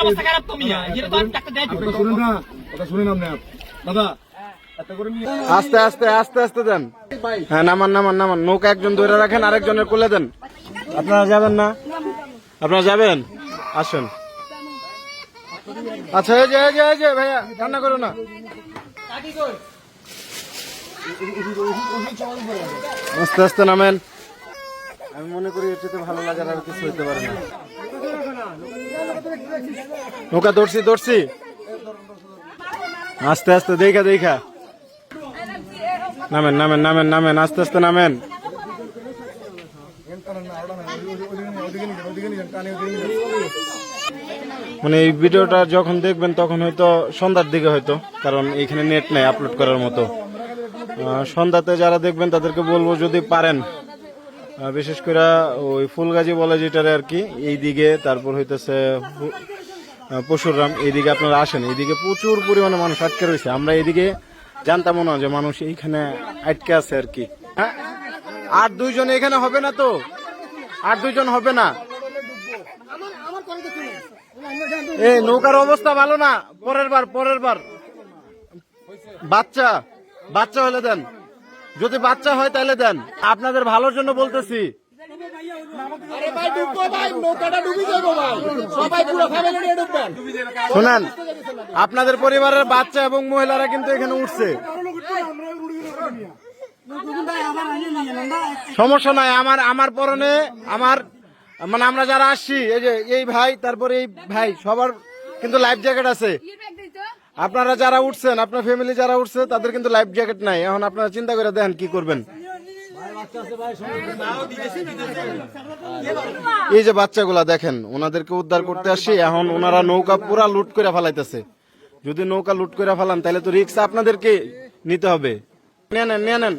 অবস্থা খারাপ তো মিয়া, এটা তো আমি ডাক্তার দেখাই দিব। শুনেন না, কথা শুনেন আপনি দাদা, একটা করে নিয়ে আস্তে আস্তে আস্তে আস্তে দেন। হ্যাঁ, নামান নামান নামান। নৌকা একজন ধরে রাখেন, আরেকজনের কোলে দেন। আপনারা যাবেন না? আপনারা যাবেন? আসেন। আচ্ছা, এই যে এই যে এই যে ভাইয়া, কান্না করো না। আস্তে আস্তে নামেন। আমি মনে করি এর চেয়ে ভালো লাগার আর কিছু হইতে পারে না। নৌকা ধরছি ধরছি, আস্তে আস্তে দেখা দেখা নামেন নামেন নামেন নামেন, আস্তে আস্তে নামেন। মানে এই ভিডিওটা যখন দেখবেন তখন হয়তো সন্ধ্যার দিকে হয়তো, কারণ এখানে নেট নাই আপলোড করার মতো। সন্ধ্যাতে যারা দেখবেন তাদেরকে বলবো যদি পারেন, বিশেষ করে ওই ফুলগাজী বলে যেটারে আর কি, এইদিকে, তারপর হইতেছে পশুরাম, এইদিকে আপনারা আসেন। এইদিকে প্রচুর পরিমাণে মানুষ আটকে রয়েছে। আমরা এইদিকে জানতাম না যে মানুষ এইখানে আটকে আছে আর কি। হ্যাঁ, আর দুইজন এখানে হবে না তো, আর দুইজন হবে না। এই নৌকার অবস্থা ভালো না, পরের বার বাচ্চা বাচ্চা হলে দেন, যদি বাচ্চা হয় তাহলে দেন, আপনাদের ভালোর জন্য বলতেছি। শোনেন, আপনাদের পরিবারের বাচ্চা এবং মহিলারা কিন্তু এখানে উঠছে, সমস্যা নাই। আমার পরনে আমার মানে আমরা যারা আসছি, এই যে এই ভাই, তারপরে এই ভাই, সবার কিন্তু লাইফ জ্যাকেট আছে। আপনারা যারা উঠছেন, আপনার ফ্যামিলি যারা উঠছে তাদের কিন্তু লাইফ জ্যাকেট নাই। এখন আপনারা চিন্তা করে দেখেন কি করবেন। এই যে বাচ্চাগুলা দেখেন, ওনাদেরকে উদ্ধার করতে আসছি, এখন ওনারা নৌকা পুরা লুট করে ফেলাইতেছে। যদি নৌকা লুট করে ফেলান তাহলে তো রিস্ক আপনাদেরকে নিতে হবে। নিয়ে নেন নিয়ে নেন।